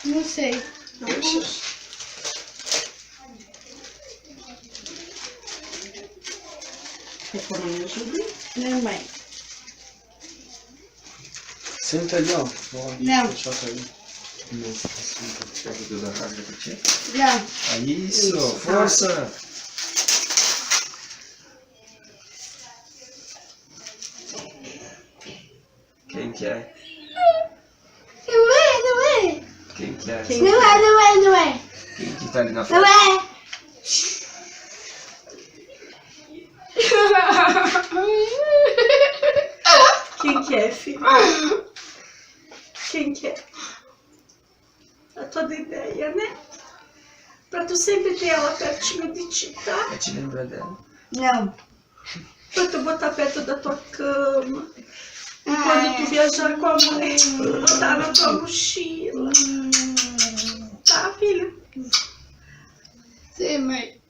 Não sei. Deixa. Quer que a mãe ajude? Não, mãe. Senta ali, ó. Não. Deixa eu aí. Nossa, quer que eu dê a carga pra ti? Não. Isso, força! Quem que é? Não é. Quem que é? Não é. Quem que tá ali na frente? Não é. Quem que é, filho? Quem que é? A tua ideia, né? Pra tu sempre ter ela pertinho de ti, tá? Vai te lembrar dela. Não. Pra tu botar perto da tua cama. E quando tu viajar com a mãe, botar na tua mochila. Tá, filho? Sim, mãe.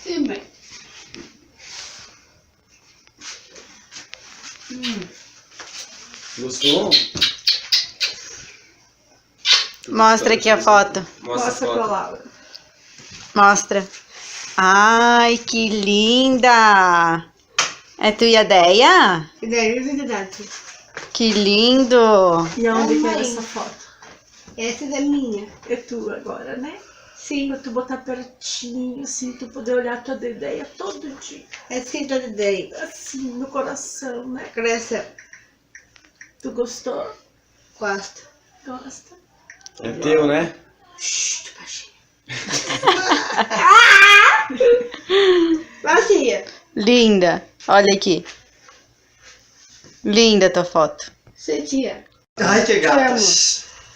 Sim, mãe. Gostou? Mostra aqui a foto. Mostra a pra foto. Laura. Mostra. Ai, que linda! É tu e a Deia? E daí, verdade. Que lindo! E aonde que Mãe. era essa foto? Essa é da minha. É tua agora, né? Sim. Pra tu botar pertinho, assim, tu poder olhar a tua ideia todo dia. Essa é toda daí. Assim, no coração, né? Coração. Tu gostou? Gosto. Gosta? É teu, né? Bacia. Linda! Olha aqui. Linda tua foto. Você tia. Ai, que gata.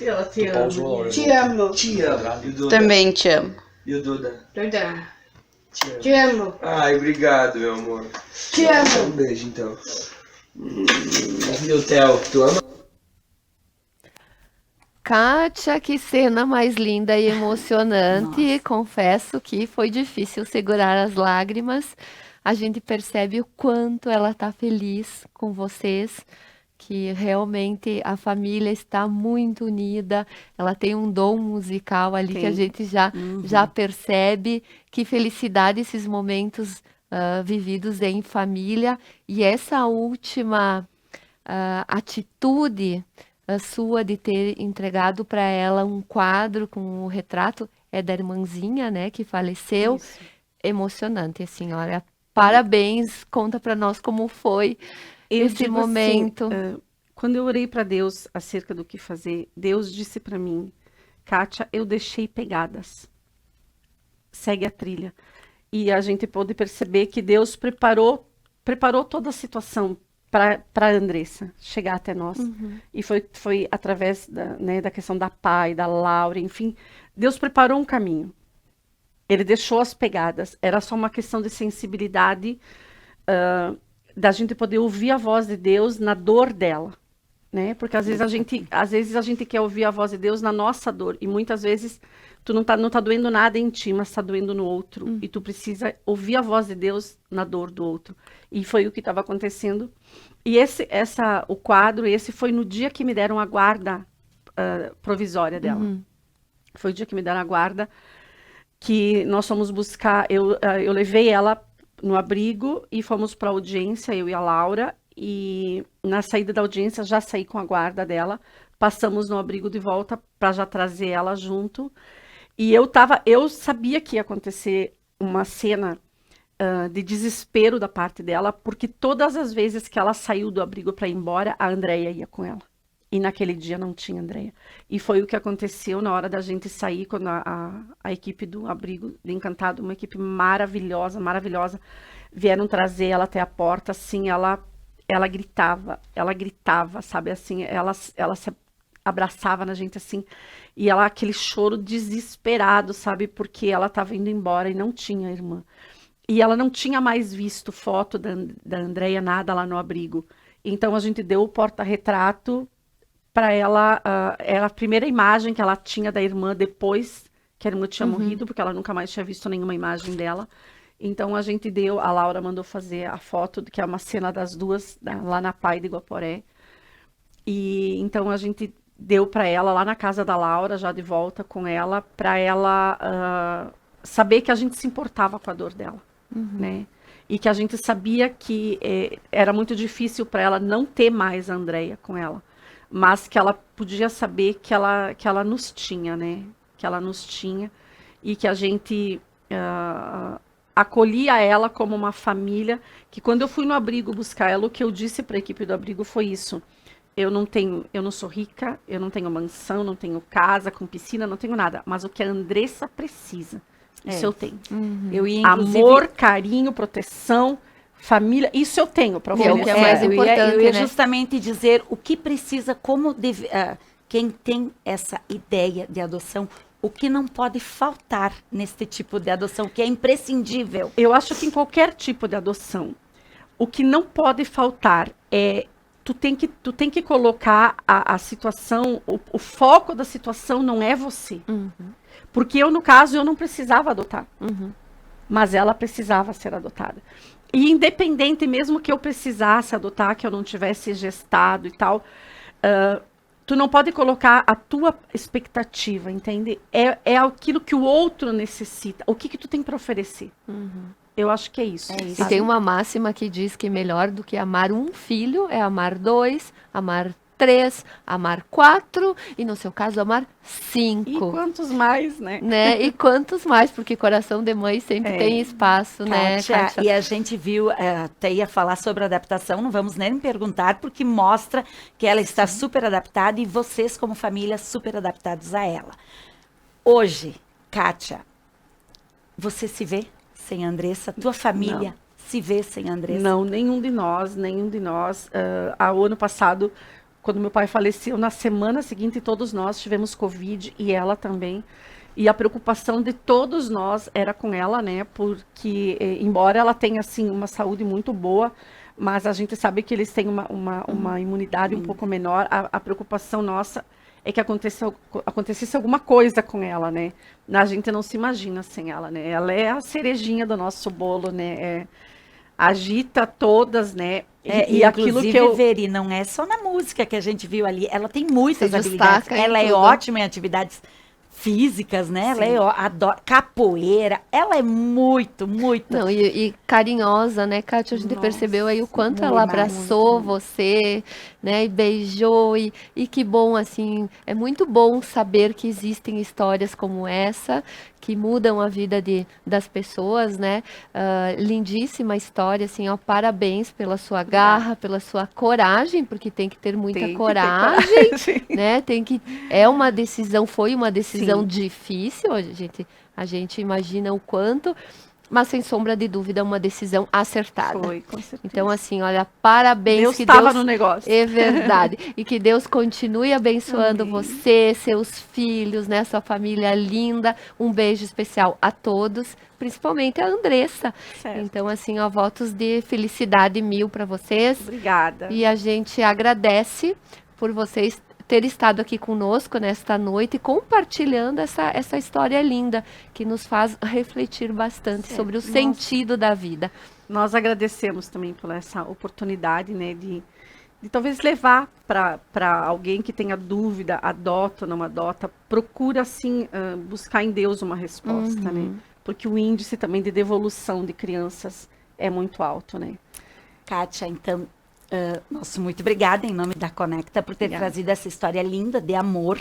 Ela te Tu pausou, ama. Laura. Te amo. Te amo. E o Duda? Também te amo. E o Duda? Duda. Te amo. Te amo. Ai, obrigado, meu amor. Te amo. Um beijo, então. E o Theo, tu ama? Kátia, que cena mais linda e emocionante. Confesso que foi difícil segurar as lágrimas. A gente percebe o quanto ela está feliz com vocês, que realmente a família está muito unida. Ela tem um dom musical ali que a Tem. gente já percebe. Que felicidade esses momentos vividos em família. E essa última atitude sua de ter entregado para ela um quadro com o retrato é da irmãzinha, né, que faleceu. Isso. Emocionante, assim, olha, parabéns, conta para nós como foi Eu esse digo assim, momento. quando eu orei para Deus acerca do que fazer, Deus disse para mim, Kátia, eu deixei pegadas. Segue a trilha. E a gente pôde perceber que Deus preparou toda a situação para a Andressa chegar até nós. E foi através da questão da Pai, da Laura, enfim. Deus preparou um caminho. Ele deixou as pegadas. Era só uma questão de sensibilidade, da gente poder ouvir a voz de Deus na dor dela. Né? Porque às vezes a gente quer ouvir a voz de Deus na nossa dor. E muitas vezes tu não tá doendo nada em ti, mas tá doendo no outro. E tu precisa ouvir a voz de Deus na dor do outro. E foi o que estava acontecendo. E o quadro, esse foi no dia que me deram a guarda provisória dela. Foi o dia que me deram a guarda, que nós fomos buscar, eu levei ela no abrigo e fomos para a audiência, eu e a Laura, e na saída da audiência já saí com a guarda dela, passamos no abrigo de volta para já trazer ela junto, e eu sabia que ia acontecer uma cena de desespero da parte dela, porque todas as vezes que ela saiu do abrigo para ir embora, a Andréia ia com ela. E naquele dia não tinha Andréia. E foi o que aconteceu na hora da gente sair, quando a equipe do Abrigo de Encantado, uma equipe maravilhosa, maravilhosa. vieram trazer ela até a porta, assim, ela gritava, sabe, assim, ela se abraçava na gente, assim, e ela, aquele choro desesperado, sabe, porque ela estava indo embora e não tinha irmã. E ela não tinha mais visto foto da Andréia, nada lá no abrigo. Então, a gente deu o porta-retrato para ela, era a primeira imagem que ela tinha da irmã depois que a irmã tinha morrido, porque ela nunca mais tinha visto nenhuma imagem dela. Então, a gente a Laura mandou fazer a foto, que é uma cena das duas, lá na Pai de Guaporé. E então, a gente deu para ela lá na casa da Laura, já de volta com ela, para ela saber que a gente se importava com a dor dela, né? E que a gente sabia que era muito difícil para ela não ter mais a Andréia com ela, mas que ela podia saber que ela nos tinha, né? Que ela nos tinha e que a gente acolhia ela como uma família, que quando eu fui no abrigo buscar ela, o que eu disse para a equipe do abrigo foi isso: eu não sou rica, eu não tenho mansão, não tenho casa com piscina, não tenho nada, mas o que a Andressa precisa, isso eu tenho. Eu ia, inclusive... Amor, carinho, proteção, família, isso eu tenho para oferecer. Que é o mais importante, eu ia né? justamente dizer o que precisa, quem tem essa ideia de adoção, o que não pode faltar neste tipo de adoção, que é imprescindível. Eu acho que em qualquer tipo de adoção, o que não pode faltar é tu tem que colocar a situação, o foco da situação não é você. Porque eu, no caso, eu não precisava adotar. Mas ela precisava ser adotada. E independente, mesmo que eu precisasse adotar, que eu não tivesse gestado e tal, tu não pode colocar a tua expectativa, entende? É aquilo que o outro necessita. O que tu tem para oferecer? Eu acho que é isso. E tem uma máxima que diz que melhor do que amar um filho é amar 2, amar 3, amar 4 e, no seu caso, amar 5. E quantos mais, né? E quantos mais, porque coração de mãe sempre tem espaço, né, Kátia? E a gente viu, até ia falar sobre adaptação, não vamos nem perguntar, porque mostra que ela está super adaptada e vocês, como família, super adaptados a ela. Hoje, Kátia, você se vê sem a Andressa? Tua família se vê sem a Andressa? Não, nenhum de nós. O ano passado, quando meu pai faleceu, na semana seguinte, todos nós tivemos Covid e ela também. E a preocupação de todos nós era com ela, né? Porque, embora ela tenha, assim, uma saúde muito boa, mas a gente sabe que eles têm uma imunidade um pouco menor. A preocupação nossa é que acontecesse alguma coisa com ela, né? A gente não se imagina sem ela, né? Ela é a cerejinha do nosso bolo, né? Agita todas, né? E aquilo que Veri, não é só na música que a gente viu ali, ela tem muitas habilidades. Ela é ótima em atividades físicas, né? Sim. Ela adora capoeira, ela é muito. Não, e carinhosa, né, Kátia? A gente percebeu aí o quanto ela abraçou você, né? E beijou, e que bom, assim, é muito bom saber que existem histórias como essa, que mudam a vida das pessoas, né? Lindíssima história, assim, ó, parabéns pela sua garra, pela sua coragem, porque tem que ter muita coragem, né? Foi uma decisão difícil, a gente imagina o quanto, mas sem sombra de dúvida, uma decisão acertada. Foi, com certeza. Então, assim, olha, parabéns. Deus estava no negócio. É verdade. E que Deus continue abençoando você, seus filhos, né, sua família linda. Um beijo especial a todos, principalmente a Andressa. Certo. Então, assim, ó, votos de felicidade 1000 para vocês. Obrigada. E a gente agradece por vocês ter estado aqui conosco nesta noite, compartilhando essa história linda, que nos faz refletir bastante sobre o sentido da vida. Nós agradecemos também por essa oportunidade, né, de talvez levar para alguém que tenha dúvida, adota ou não adota, procura, assim, buscar em Deus uma resposta, né? Porque o índice também de devolução de crianças é muito alto, né? Kátia, então, nosso muito obrigada em nome da Conecta por ter trazido essa história linda de amor,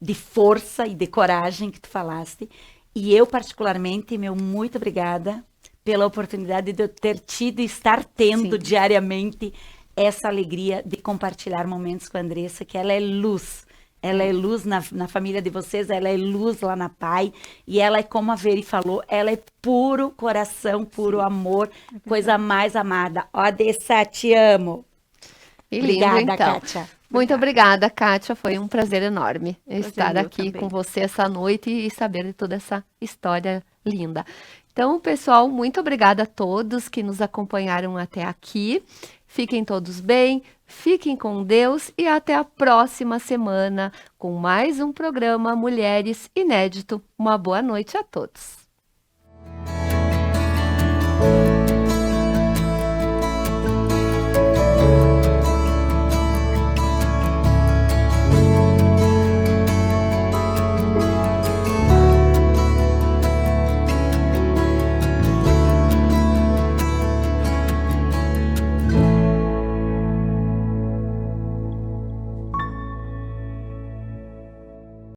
de força e de coragem que tu falaste. E eu, particularmente, muito obrigada pela oportunidade de eu ter tido e estar tendo diariamente essa alegria de compartilhar momentos com a Andressa, que ela é luz. Ela é luz na família de vocês, ela é luz lá na PAI. E ela é, como a Veri falou, ela é puro coração, puro amor, coisa mais amada. Ó, Dessa, te amo. Que lindo, Obrigada, então. Kátia. Muito obrigada, Kátia. Foi um prazer enorme estar meu aqui também. com você essa noite e saber de toda essa história linda. Então, pessoal, muito obrigada a todos que nos acompanharam até aqui. Fiquem todos bem, fiquem com Deus e até a próxima semana com mais um programa Mulheres Inédito. Uma boa noite a todos.